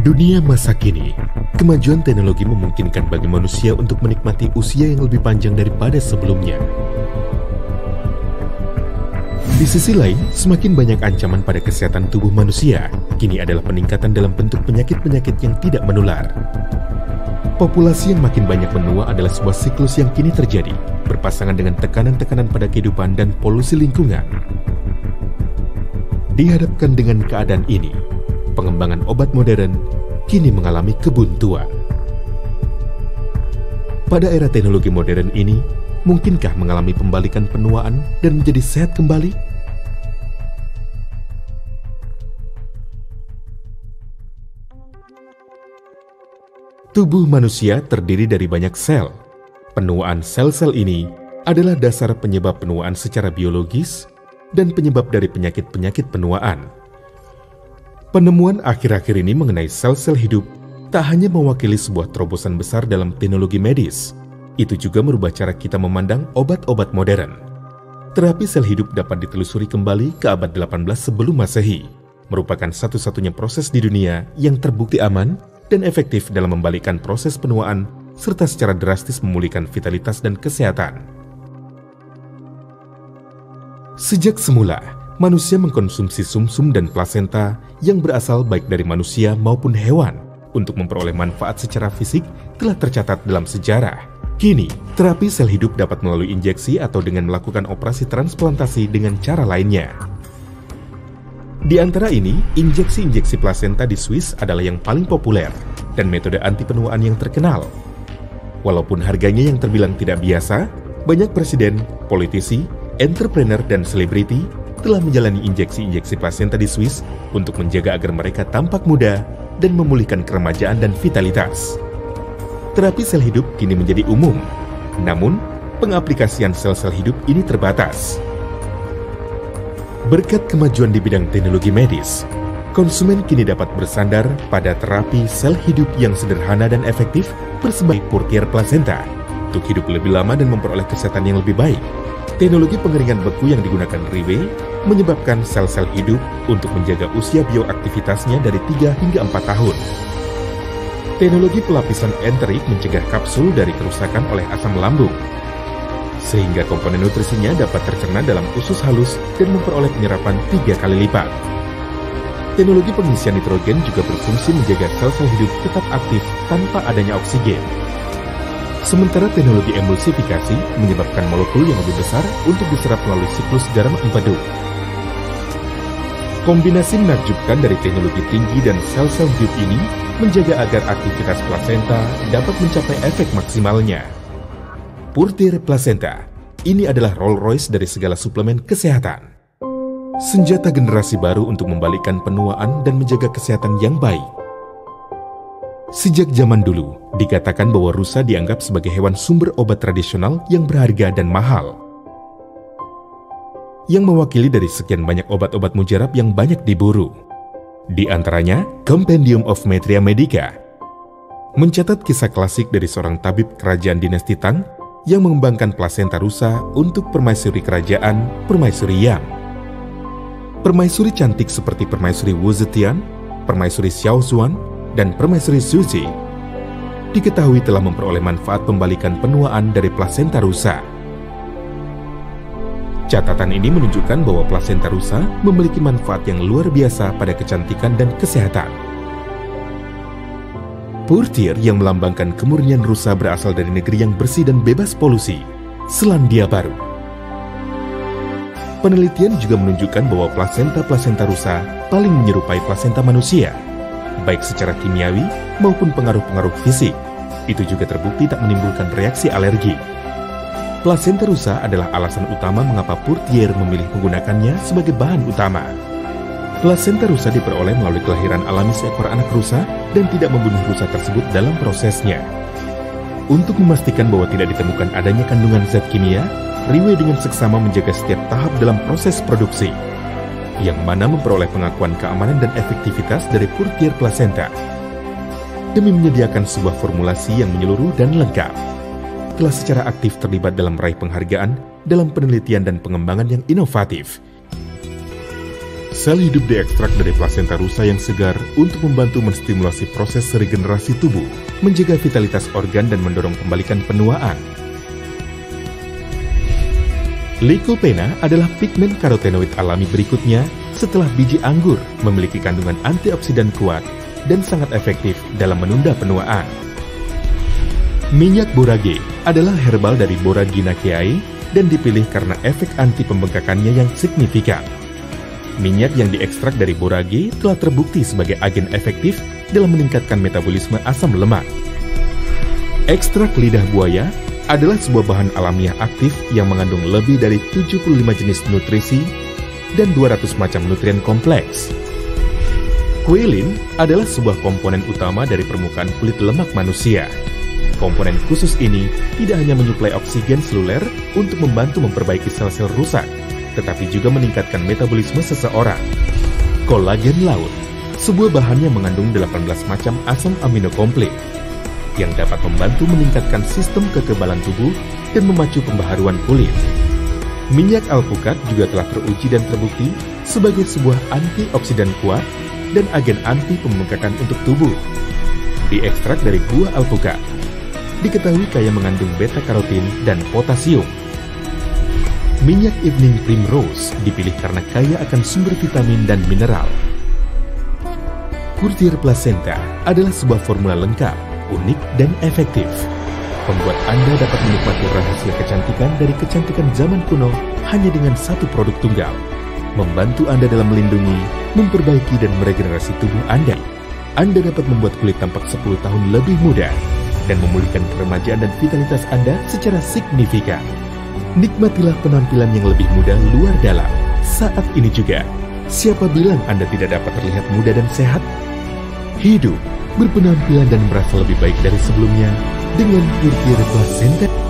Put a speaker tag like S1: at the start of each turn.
S1: dunia masa kini, kemajuan teknologi memungkinkan bagi manusia untuk menikmati usia yang lebih panjang daripada sebelumnya. Di sisi lain, semakin banyak ancaman pada kesehatan tubuh manusia, kini adalah peningkatan dalam bentuk penyakit-penyakit yang tidak menular. Populasi yang makin banyak menua adalah sebuah siklus yang kini terjadi, berpasangan dengan tekanan-tekanan pada kehidupan dan polusi lingkungan. Dihadapkan dengan keadaan ini, pengembangan obat modern kini mengalami kebuntuan. Pada era teknologi modern ini, mungkinkah mengalami pembalikan penuaan dan menjadi sehat kembali? Tubuh manusia terdiri dari banyak sel. Penuaan sel-sel ini adalah dasar penyebab penuaan secara biologis dan penyebab dari penyakit-penyakit penuaan. Penemuan akhir-akhir ini mengenai sel-sel hidup tak hanya mewakili sebuah terobosan besar dalam teknologi medis, itu juga merubah cara kita memandang obat-obat modern. Terapi sel hidup dapat ditelusuri kembali ke abad 18 sebelum Masehi, merupakan satu-satunya proses di dunia yang terbukti aman dan efektif dalam membalikkan proses penuaan serta secara drastis memulihkan vitalitas dan kesehatan. Sejak semula, manusia mengkonsumsi sumsum dan plasenta yang berasal baik dari manusia maupun hewan untuk memperoleh manfaat secara fisik telah tercatat dalam sejarah. Kini, terapi sel hidup dapat melalui injeksi atau dengan melakukan operasi transplantasi dengan cara lainnya. Di antara ini, injeksi-injeksi plasenta di Swiss adalah yang paling populer dan metode anti penuaan yang terkenal. Walaupun harganya yang terbilang tidak biasa, banyak presiden, politisi, entrepreneur, dan selebriti telah menjalani injeksi-injeksi plasenta di Swiss untuk menjaga agar mereka tampak muda dan memulihkan keremajaan dan vitalitas. Terapi sel hidup kini menjadi umum, namun pengaplikasian sel-sel hidup ini terbatas. Berkat kemajuan di bidang teknologi medis, konsumen kini dapat bersandar pada terapi sel hidup yang sederhana dan efektif bersebut Purtier Placenta untuk hidup lebih lama dan memperoleh kesehatan yang lebih baik. Teknologi pengeringan beku yang digunakan Riwe menyebabkan sel-sel hidup untuk menjaga usia bioaktivitasnya dari 3 hingga 4 tahun. Teknologi pelapisan enterik mencegah kapsul dari kerusakan oleh asam lambung, sehingga komponen nutrisinya dapat tercerna dalam usus halus dan memperoleh penyerapan 3 kali lipat. Teknologi pengisian nitrogen juga berfungsi menjaga sel-sel hidup tetap aktif tanpa adanya oksigen. Sementara teknologi emulsifikasi menyebabkan molekul yang lebih besar untuk diserap melalui siklus garam empedu. Kombinasi menakjubkan dari teknologi tinggi dan sel-sel hidup ini menjaga agar aktivitas plasenta dapat mencapai efek maksimalnya. Purtier Placenta, ini adalah Rolls-Royce dari segala suplemen kesehatan. Senjata generasi baru untuk membalikkan penuaan dan menjaga kesehatan yang baik. Sejak zaman dulu, dikatakan bahwa rusa dianggap sebagai hewan sumber obat tradisional yang berharga dan mahal, yang mewakili dari sekian banyak obat-obat mujarab yang banyak diburu. Di antaranya, Compendium of Maitreya Medica mencatat kisah klasik dari seorang tabib kerajaan dinasti Tang yang mengembangkan plasenta rusa untuk permaisuri kerajaan Permaisuri Yang. Permaisuri cantik seperti Permaisuri Wu Zetian, Permaisuri Xiao Zuan, dan Permaisuri Suji diketahui telah memperoleh manfaat pembalikan penuaan dari plasenta rusa. Catatan ini menunjukkan bahwa plasenta rusa memiliki manfaat yang luar biasa pada kecantikan dan kesehatan. Purtier yang melambangkan kemurnian rusa berasal dari negeri yang bersih dan bebas polusi, Selandia Baru. Penelitian juga menunjukkan bahwa plasenta rusa paling menyerupai plasenta manusia, baik secara kimiawi maupun pengaruh-pengaruh fisik. Itu juga terbukti tak menimbulkan reaksi alergi. Plasenta rusa adalah alasan utama mengapa Purtier memilih menggunakannya sebagai bahan utama. Plasenta rusa diperoleh melalui kelahiran alami seekor anak rusa dan tidak membunuh rusa tersebut dalam prosesnya. Untuk memastikan bahwa tidak ditemukan adanya kandungan zat kimia, Riwe dengan seksama menjaga setiap tahap dalam proses produksi, yang mana memperoleh pengakuan keamanan dan efektivitas dari Purtier Placenta. Demi menyediakan sebuah formulasi yang menyeluruh dan lengkap, telah secara aktif terlibat dalam meraih penghargaan dalam penelitian dan pengembangan yang inovatif. Sel hidup diekstrak dari plasenta rusa yang segar untuk membantu menstimulasi proses regenerasi tubuh, menjaga vitalitas organ dan mendorong pembalikan penuaan. Lycopena adalah pigmen karotenoid alami berikutnya setelah biji anggur, memiliki kandungan antioksidan kuat dan sangat efektif dalam menunda penuaan. Minyak borage adalah herbal dari Boraginaceae dan dipilih karena efek anti pembengkakannya yang signifikan. Minyak yang diekstrak dari borage telah terbukti sebagai agen efektif dalam meningkatkan metabolisme asam lemak. Ekstrak lidah buaya adalah sebuah bahan alamiah aktif yang mengandung lebih dari 75 jenis nutrisi dan 200 macam nutrien kompleks. Kuilin adalah sebuah komponen utama dari permukaan kulit lemak manusia. Komponen khusus ini tidak hanya menyuplai oksigen seluler untuk membantu memperbaiki sel-sel rusak, tetapi juga meningkatkan metabolisme seseorang. Kolagen laut, sebuah bahan yang mengandung 18 macam asam amino komplit, yang dapat membantu meningkatkan sistem kekebalan tubuh dan memacu pembaharuan kulit. Minyak alpukat juga telah teruji dan terbukti sebagai sebuah antioksidan kuat dan agen anti pembengkakan untuk tubuh. Diekstrak dari buah alpukat, diketahui kaya mengandung beta-karotin dan potasium. Minyak evening primrose dipilih karena kaya akan sumber vitamin dan mineral. Courtier placenta adalah sebuah formula lengkap, unik, dan efektif. Membuat Anda dapat menikmati rahasia kecantikan dari kecantikan zaman kuno hanya dengan satu produk tunggal. Membantu Anda dalam melindungi, memperbaiki, dan meregenerasi tubuh Anda. Anda dapat membuat kulit tampak 10 tahun lebih muda dan memulihkan keremajaan dan vitalitas Anda secara signifikan. Nikmatilah penampilan yang lebih muda luar dalam saat ini juga. Siapa bilang Anda tidak dapat terlihat muda dan sehat? Hidup, berpenampilan dan merasa lebih baik dari sebelumnya dengan Courtier Placenta.